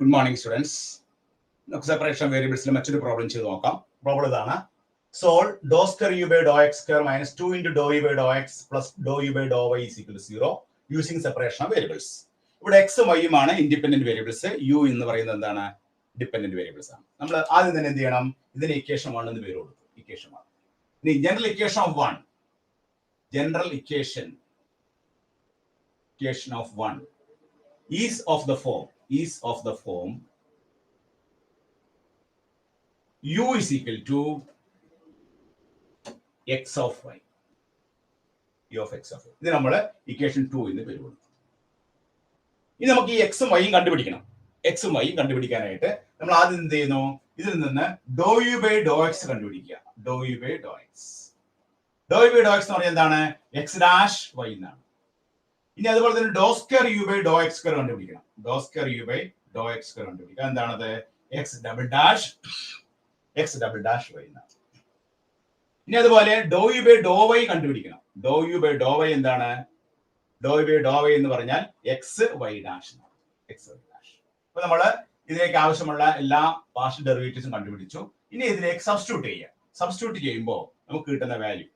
Good morning, students. Separation variables problem problem solve dou square u by dou x square minus 2 into dou u by dou x plus dou u by dou y is equal to 0 using separation of variables. But x and y are independent variables. U in the dependent variables. Then equation 1 in the variable equation 1. The general equation of 1. General equation of 1 is of the form u is equal to x of y. U of x of y. This is equation 2 in the variable. This is x and y x and y dou u by dou x dou u by dou x. Dou u by dou x x dash y. Now, dou square u by dou x square dou square u by dou x square x double dash y. Now, dou u by dou y dou u by dou y dou u by dou y x y dash. X y dash. So, we have partial derivatives. Now, substitute the value.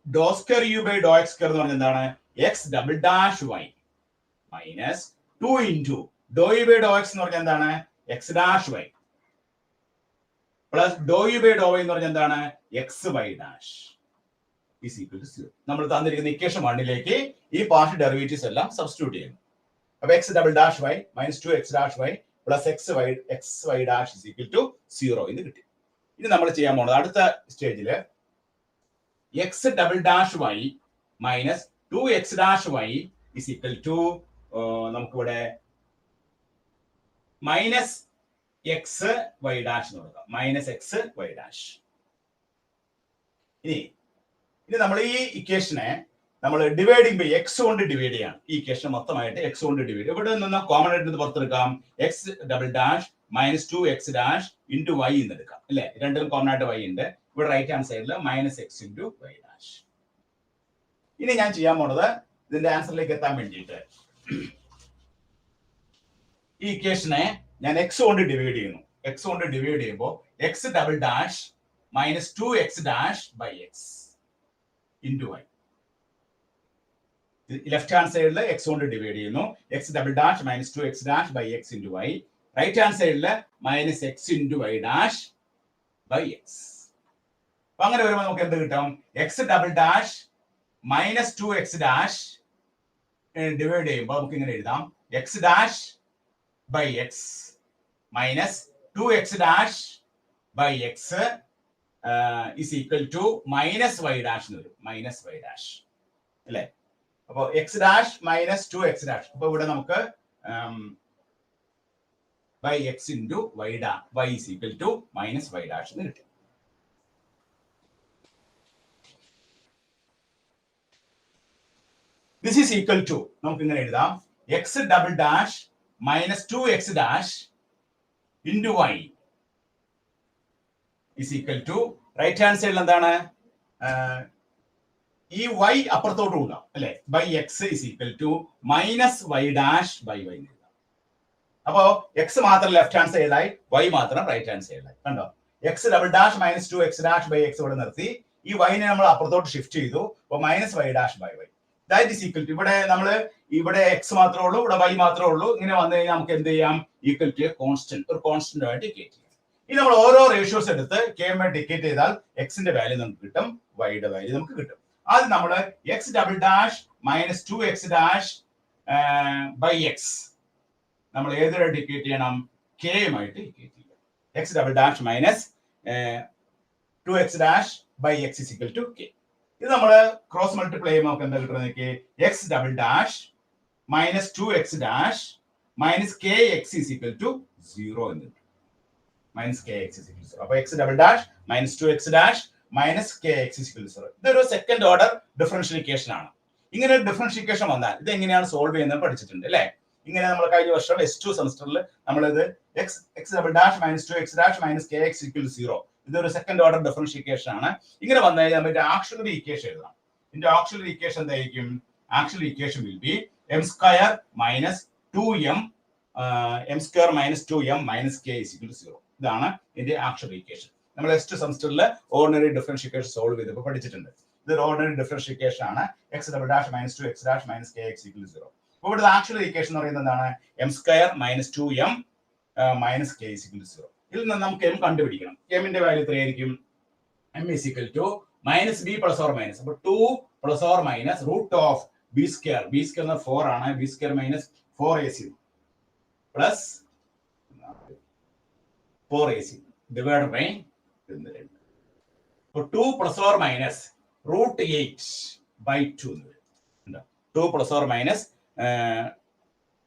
Dou square u by dou x square x double dash y minus 2 into dou u by dou x x dash y plus dou u by dou y x y dash is equal to 0. നമ്മൾ തന്നിരിക്കുന്ന equation 1ലേക്ക് ഈ partial derivatives എല്ലാം substitute ചെയ്യുന്നു. അപ്പോൾ x double dash y minus 2x dash y plus x y dash is equal to 0 എന്ന് കിട്ടി. ഇനി നമ്മൾ ചെയ്യാൻ പോകുന്നത് അടുത്ത സ്റ്റേജിൽ x double dash y minus 2x dash y is equal to നമുക്കിവിടെ minus x y dash എന്ന് കൊടുക്കാം. minus x y dash. ഇനി നമ്മൾ ഈ ഇക്വേഷനെ നമ്മൾ ഡിവൈഡിംഗ് ബൈ x കൊണ്ട് ഡിവൈഡ് ചെയ്യാണ്. ഈ ഇക്വേഷൻ മൊത്തമായിട്ട് x കൊണ്ട് ഡിവൈഡ്. ഇവിടെ നിന്ന് കോമൺ ആയിട്ട് പുറത്തെടുക്കാം. x double dash minus 2x dash into y എന്ന് എടുക്കാം. അല്ലേ? രണ്ടിലും കോമൺ ആയിട്ട് y ഉണ്ട്. ഇവിടെ റൈറ്റ് ഹാൻഡ് സൈഡിൽ minus x into y dash. ഇനി ഞാൻ ചെയ്യാൻ പോണത് ഇതിന്റെ ആൻസറിലേക്ക് എത്താൻ വേണ്ടിയിട്ട് ഈ ഇക്വേഷനെ ഞാൻ x കൊണ്ട് ഡിവൈഡ് ചെയ്യുന്നു. x കൊണ്ട് ഡിവൈഡ് ചെയ്യുമ്പോൾ x double dash minus 2x dash by x into y. Left hand സൈഡിൽ x കൊണ്ട് ഡിവൈഡ് ചെയ്യുന്നു. x double dash minus 2x dash by x into y. Right hand സൈഡിൽ minus x into y dash by x. അപ്പൊ അങ്ങനെ വരുമ്പോൾ നമുക്ക് എന്ത് കിട്ടും? x double dash minus 2x dash divide ചെയ്യുമ്പോൾ നമുക്ക് ഇങ്ങനെ എഴുതാം x dash by x minus 2x dash by x is equal to minus y dash എന്ന് വരും. minus y dash അല്ലേ? അപ്പോൾ x dash minus 2x dash. അപ്പോൾ ഇവിടെ നമുക്ക് by x into y dash y is equal to minus y dash എന്ന് കിട്ടും. This is equal to നമുക്ക് ഇങ്ങനെ എഴുതാം x double dash minus 2x dash into y is equal to right hand സൈഡിൽ എന്താണ് ഈ y അപ്പുറത്തോട്ട് കൊടുക്കാം അല്ലെ? by x is equal to minus y dash by y. അപ്പോ x മാത്രം ലെഫ്റ്റ് ഹാൻഡ് സൈഡിലായി y മാത്രം റൈറ്റ് ഹാൻഡ് സൈഡിലായി. കണ്ടോ? x double dash minus 2x dash by x ഇവിടെ നിർത്തി. ഈ y നെ നമ്മൾ അപ്പുറത്തോട്ട് ഷിഫ്റ്റ് ചെയ്തു. അപ്പോൾ minus y dash by y. That is equal to ഇവിടെ x മാത്രമേ ഉള്ളൂ, ഇവിടെ y മാത്രമേ ഉള്ളൂ. ഇങ്ങനെ വന്നു കഴിഞ്ഞാൽ നമുക്ക് എന്ത് ചെയ്യാം? ഈക്വൽ ടു ഒരു കോൺസ്റ്റന്റ് ആയിട്ട് ഡിക്കേറ്റ് ചെയ്യാം. ഇനി നമ്മൾ ഓരോ റേഷ്യോസ് എടുത്ത് k യുമായി ഡിക്കേറ്റ് ചെയ്താൽ x ന്റെ വാല്യൂ നമുക്ക് കിട്ടും, y യുടെ വാല്യൂ നമുക്ക് കിട്ടും. ആദ്യം നമ്മൾ x double dash minus 2x dash by x നമ്മൾ ഏതിനെ ഡിക്കേറ്റ് ചെയ്യണം? k യുമായിട്ട് ഡിക്കേറ്റ് ചെയ്യാം. x double dash minus 2x dash by x is equal to k. ഇത് നമ്മൾ ക്രോസ് മൾട്ടിപ്ലൈ ചെയ്യുമ്പോൾ നമുക്ക് എന്താ കിട്ടുന്നത്? x double dash minus 2x dash minus kx is equal to 0 എന്ന് കിട്ടും. minus kx is equal to 0. അപ്പോൾ x double dash minus 2x dash minus kx is equal to 0. ഇതൊരു സെക്കൻഡ് ഓർഡർ ഡിഫറൻഷ്യൽ ഇക്വേഷൻ ആണ്. ഇങ്ങനെ ഒരു differential equation വന്നാൽ ഇത് എങ്ങനെയാണ് സോൾവ് ചെയ്യുന്നത് പഠിച്ചിട്ടുണ്ട് അല്ലേ? ഇങ്ങനെ നമ്മൾ കഴിഞ്ഞ വർഷം S2 സെമസ്റ്ററിൽ നമ്മളിത് x double dash minus 2x dash minus kx is equal to 0. ഇതൊരു സെക്കൻഡ് ഓർഡർ ഡിഫറൻഷ്യൽ ഇക്വേഷൻ ആണ്. ഇങ്ങനെ വന്നു കഴിഞ്ഞാൽ നമുക്ക് ആക്ച്വലി ഇക്വേഷൻ എഴുതാം. ഇതിന്റെ ആക്ച്വലി ഇക്വേഷൻ എന്തായിരിക്കും? Actually equation will be m square minus 2m M square minus 2m minus K is equal to 0. ഇതാണ് ഇതിന്റെ ആക്ച്വൽ ഇക്വേഷൻ. നമ്മൾ നെക്സ്റ്റ് സെമസ്റ്ററിൽ ഓർഡിനറി ഡിഫറൻഷ്യൽ ഇക്വേഷൻ സോൾവ് ചെയ്തപ്പോൾ പഠിച്ചിട്ടുണ്ട്. ഇതൊരു ഓർഡിനറി ഡിഫറൻഷ്യൽ ഇക്വേഷൻ ആണ്. X double dash minus 2 X dash minus K X equal to 0. അപ്പോൾ ഇവിടുത്തെ ആക്ച്വൽ ഇക്വേഷൻ എന്ന് പറയുന്നത് എന്താണ്? M square minus 2m minus K is equal to 0. ഇതിൽ നിന്ന് നമുക്ക് എം കണ്ടുപിടിക്കണം. എമ്മിന്റെ വാല്യൂ എത്രയായിരിക്കും? M is equal to minus b plus or minus. അപ്പോൾ 2 plus or minus root of b square. B square 4 ആണ്. B square minus 4ac plus 4ac divide by 2. അപ്പോൾ 2 plus or minus root 8 by 2 എന്ന് വരും. 2 plus or minus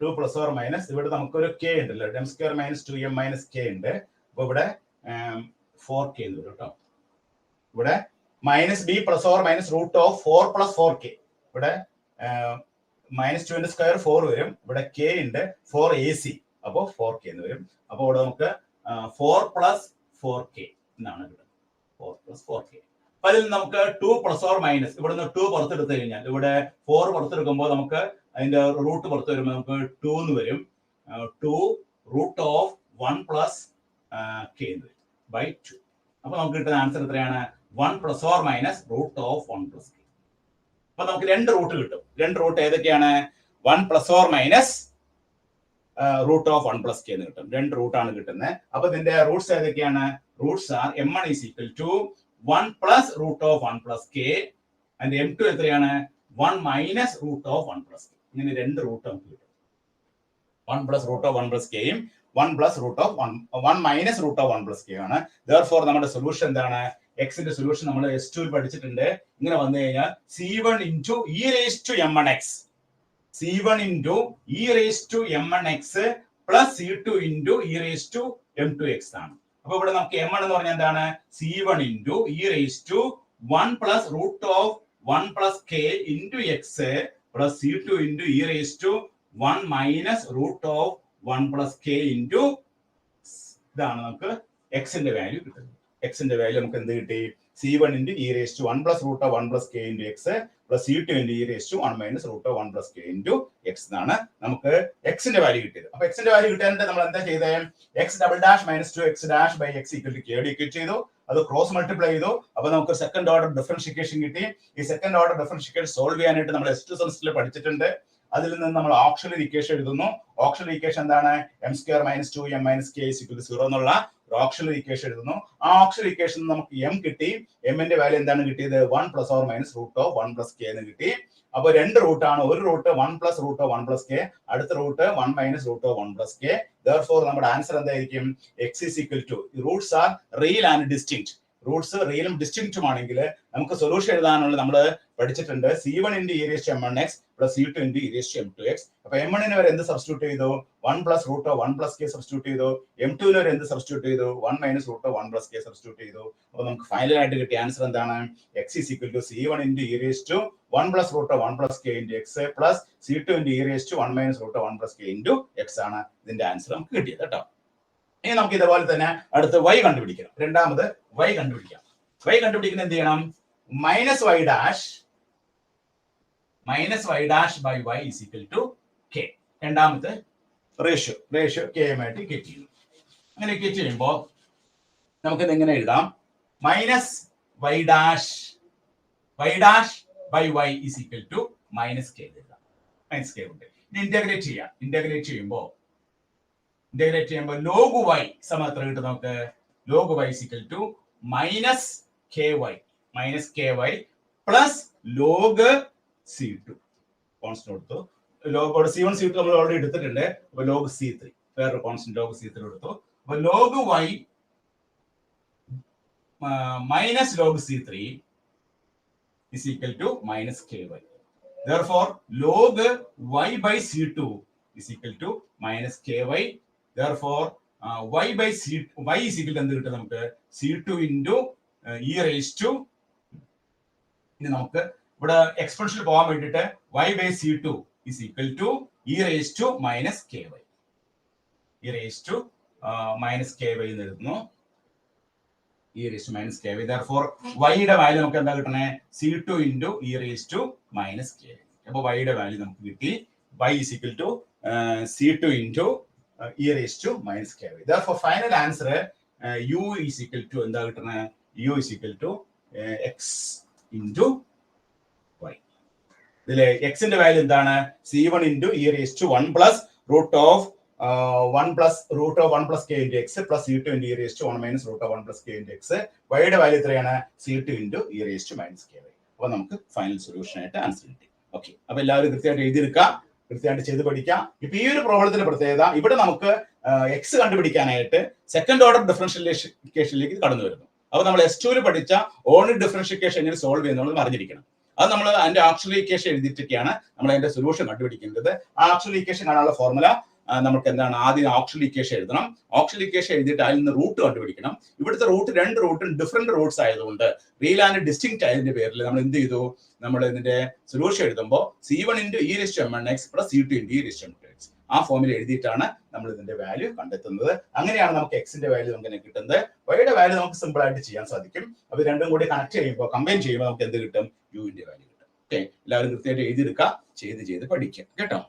2 plus or minus ഇവിടെ നമുക്കൊരു k ഉണ്ടല്ലോ, m square minus 2m minus k ഉണ്ട്. അപ്പോൾ ഇവിടെ 4k എന്ന് വരും കേട്ടോ. ഇവിടെ minus b plus or minus root of 4 plus 4k. ഇവിടെ മൈനസ് 2 സ്ക്വയർ 4 വരും. ഇവിടെ കെ ഉണ്ട് 4ac, അപ്പോൾ 4k എന്ന് വരും. അപ്പോൾ ഇവിടെ നമുക്ക് 4 പ്ലസ് 4k എന്നാണ് കിട്ടുന്നത്. 4 പ്ലസ് 4k. അപ്പൊ അതിൽ നമുക്ക് 2 പ്ലസ് ഓർ മൈനസ് ഇവിടെ നിന്ന് 2 പുറത്തെടുത്ത് കഴിഞ്ഞാൽ ഇവിടെ 4 പുറത്തെടുക്കുമ്പോൾ നമുക്ക് അതിന്റെ റൂട്ട് പുറത്ത് വരുമ്പോൾ നമുക്ക് 2 എന്ന് വരും. 2 റൂട്ട് ഓഫ് 1 പ്ലസ് കെ എന്ന് വരും ബൈ 2. അപ്പൊ നമുക്ക് കിട്ടുന്ന ആൻസർ എത്രയാണ്? 1 plus or minus root of 1 plus k. അപ്പൊ നമുക്ക് 2 റൂട്ട് കിട്ടും. 2 റൂട്ട് ഏതൊക്കെയാണ്? 1 plus or minus root of 1 plus K എന്ന് കിട്ടും. 2 റൂട്ടാണ് കിട്ടുന്നത്. അപ്പൊ ഇതിന്റെ റൂട്ട്സ് ഏതൊക്കെയാണ്? Roots are m1 is equal to 1 plus root of 1 plus k and m2 എത്രയാണ്? 1 minus root of 1 plus k. ഇങ്ങനെ 2 റൂട്ട് നമുക്ക് കിട്ടും. 1 പ്ലസ് റൂട്ട് ഓഫ് 1 പ്ലസ് കെയും 1 plus root of 1 minus root of 1 plus k ആണ്. Therefore നമ്മുടെ solution എന്താണ്? എക്സിന്റെ solution നമ്മൾ S2 പഠിച്ചിട്ടുണ്ട്. ഇങ്ങനെ വന്നു കഴിഞ്ഞാൽ C1 into e raise to m1x, C1 into e raise to m1x plus C2 into e raise to m2x ആണ്. അപ്പൊ ഇവിടെ നമുക്ക് m1 എന്ന് പറഞ്ഞാൽ എന്താണ്? C1 into e raise to 1 plus root of 1 plus k into x plus C2 into e raise to 1 minus root of 1 plus k into ഇതാണ് നമുക്ക് എക്സിന്റെ വാല്യൂ കിട്ടുന്നത്. എക്സിന്റെ വാല്യൂ നമുക്ക് എന്ത് കിട്ടി? C1 into e raise to 1 plus root of 1 plus k into x plus C2 into e raise to 1 minus root of 1 plus k into x എന്നാണ് നമുക്ക് എക്സിന്റെ വാല്യൂ കിട്ടിയത്. അപ്പൊ എക്സിന്റെ വാല്യൂ കിട്ടാനായിട്ട് നമ്മൾ എന്താ ചെയ്തത്? X double dash minus 2 X dash by x equal to k equate ചെയ്തു. അത് ക്രോസ് മൾട്ടിപ്ലൈ ചെയ്തു. അപ്പൊ നമുക്ക് സെക്കൻഡ് ഓർഡർ ഡിഫറൻഷിയേഷൻ കിട്ടി. ഈ സെക്കൻഡ് ഓർഡർ ഡിഫറൻഷിയേഷൻ സോൾവ് ചെയ്യാനായിട്ട് നമ്മൾ S2 സെമസ്റ്ററിൽ പഠിച്ചിട്ടുണ്ട്. അതിൽ നിന്ന് നമ്മൾ ഓക്സിലറി ഇക്വേഷൻ എഴുതുന്നു. ഓക്സിലറി ഇക്വേഷൻ എന്താണ്? M square minus 2m minus k equal to 0 എന്നുള്ള ഓക്സിലറി ഇക്വേഷൻ എഴുതുന്നു. ആ ഓക്സിലറി ഇക്വേഷൻ നമുക്ക് എം കിട്ടി. എമ്മിന്റെ വാല്യൂ എന്താണ് കിട്ടിയത്? 1 plus or minus root of 1 plus K എന്ന് കിട്ടി. അപ്പൊ 2 റൂട്ടാണ്. ഒരു root 1 plus root of 1 plus K, അടുത്ത root 1 minus root of 1 plus K. Therefore നമ്മുടെ ആൻസർ എന്തായിരിക്കും? X is equal to, roots are real and distinct. റൂട്ട്സ് റിയലും ഡിസ്റ്റിങ്ക്റ്റും ആണെങ്കിൽ നമുക്ക് സൊല്യൂഷൻ എഴുതാനുള്ള നമ്മൾ പഠിച്ചിട്ടുണ്ട്. C1 into e raise to m1x plus C2 into e raise to m2x. അപ്പൊ m1 വരെ എന്ത് സബ്സ്റ്റിറ്റ്യൂട്ട് ചെയ്തു? 1 plus root of 1 plus k substitute ചെയ്തു. m2 വരെ എന്ത് സബ്സ്റ്റിറ്റ്യൂട്ട് ചെയ്തു? 1 minus root of 1 plus k substitute ചെയ്തു. അപ്പൊ നമുക്ക് ഫൈനൽ ആയിട്ട് കിട്ടിയ ആൻസർ എന്താണ്? X is equal to C1 into e raise to 1 plus root of 1 plus k into x plus C2 into e raise to 1 minus root of 1 plus k into x ആണ് ഇതിന്റെ answer നമുക്ക് കിട്ടിയത് കേട്ടോ. ഇനി നമുക്ക് ഇതുപോലെ തന്നെ അടുത്ത് y കണ്ടുപിടിക്കണം. രണ്ടാമത് y കണ്ടുപിടിക്കാം. y കണ്ടുപിടിക്കുന്നത് എന്ത് ചെയ്യണം? Minus y dash by y is equal to k. രണ്ടാമത്തെ റേഷ്യോ കെ ആയിട്ട് ഗെറ്റ് ചെയ്യുന്നു. അങ്ങനെ ഗെറ്റ് ചെയ്യുമ്പോൾ നമുക്ക് ഇതെങ്ങനെ എഴുതാം? Minus y dash by y is equal to minus k എഴുതാം. മൈനസ് കെ ഉണ്ട്. ഇനി ഇന്റഗ്രേറ്റ് ചെയ്യാം. ഇന്റഗ്രേറ്റ് ചെയ്യുമ്പോൾ ലോഗ് y സമം എത്ര കിട്ടും നമുക്ക്? Log y is equal to minus k y plus log C2 constant എടുത്തു. ലോഗ് C1 C2 നമ്മൾ ഓൾറെഡി എടുത്തിട്ടുണ്ട്. അപ്പൊ ലോഗ് C3 വേറൊരു കോൺസ്റ്റന്റ് ലോഗ് C3 എടുത്തു. അപ്പൊ log y minus log C3 is equal to minus ky. Therefore, log y by C2 is equal to minus ky. Therefore, y by C y is equal to എന്ത് കിട്ടും നമുക്ക്? C2 into e raised to, ഇനി നമുക്ക് ഇവിടെ exponential പോകാൻ വേണ്ടിയിട്ട് y by C2 is equal to e raised to minus ky. e raised to minus ky എന്ന് എഴുതുന്നു. e raised to minus ky. Therefore, y യുടെ വാല്യൂ നമുക്ക് എന്താ കിട്ടണേ? C2 into e raised to minus ky. അപ്പോൾ y യുടെ value നമുക്ക് കിട്ടി. y is equal to C2 into e raised to minus ky. Therefore, final answer u is equal to എന്താ കിട്ടുന്നത്? u is equal to x into y. ഇതിലെ x ന്റെ value എന്താണ്? c1 into e raised to 1 plus root of 1 plus root of 1 plus k into x plus c2 into e raised to 1 minus root of 1 plus k into x. y യുടെ value എത്രയാണ്? c2 into e raised to minus ky. അപ്പോൾ നമുക്ക് final solution ആയിട്ട് answer കിട്ടി. Okay, അപ്പൊ എല്ലാവരും കൃത്യമായിട്ട് എഴുതിയെടുക്കുക, കൃത്യമായിട്ട് ചെയ്ത് പഠിക്കാം. ഇപ്പൊ ഈ ഒരു പ്രോബ്ലത്തിന്റെ പ്രത്യേകത, ഇവിടെ നമുക്ക് എക്സ് കണ്ടുപിടിക്കാനായിട്ട് സെക്കൻഡ് ഓർഡർ ഡിഫറൻഷ്യലിക്കേഷനിലേക്ക് കടന്നു വരുന്നു. അപ്പൊ നമ്മൾ S2 പഠിച്ച ഓൺലി ഡിഫറൻഷ്യലിക്കേഷൻ എങ്ങനെ സോൾവ് ചെയ്യുന്നത് അറിഞ്ഞിരിക്കണം. അത് നമ്മൾ അതിന്റെ ആക്ച്വൽ ഇക്വേഷൻ എഴുതിയിട്ടൊക്കെയാണ് നമ്മൾ അതിന്റെ സൊല്യൂഷൻ കണ്ടുപിടിക്കേണ്ടത്. ആ ആക്ച്വൽ ഇക്വേഷൻ കാണാനുള്ള ഫോർമുല നമുക്ക് എന്താണ്? ആദ്യം ആക്ച്വൽ ഇക്വേഷൻ എഴുതണം. ആക്ച്വൽ ഇക്വേഷൻ എഴുതിയിട്ട് അതിൽ നിന്ന് റൂട്ട് കണ്ടുപിടിക്കണം. ഇവിടുത്തെ റൂട്ട് രണ്ട് റൂട്ടും ഡിഫറെന്റ് റൂട്ട്സ് ആയതുകൊണ്ട് റിയൽ ആൻഡ് ഡിസ്റ്റിങ്ക്റ്റ് ആയതിന്റെ പേരിൽ നമ്മൾ എന്ത് ചെയ്തു? നമ്മൾ ഇതിന്റെ സൊല്യൂഷൻ എഴുതുമ്പോൾ c1 into e raised to mn x plus c2 into e raised to mn x ആ ഫോമിൽ എഴുതിയിട്ടാണ് നമ്മൾ ഇതിന്റെ വാല്യൂ കണ്ടെത്തുന്നത്. അങ്ങനെയാണ് നമുക്ക് എക്സിന്റെ വാല്യൂ നമുക്ക് കിട്ടുന്നത്. വൈയുടെ വാല്യൂ നമുക്ക് സിമ്പിൾ ആയിട്ട് ചെയ്യാൻ സാധിക്കും. അപ്പൊ രണ്ടും കൂടി കണക്ട് ചെയ്യുമ്പോൾ കമ്പൈൻ ചെയ്യുമ്പോൾ നമുക്ക് എന്ത് കിട്ടും? യുവിന്റെ വാല്യൂ കിട്ടും. ഓക്കെ, എല്ലാവരും കൃത്യമായിട്ട് എഴുതിയെടുക്കുക, ചെയ്ത് പഠിക്കുക കേട്ടോ.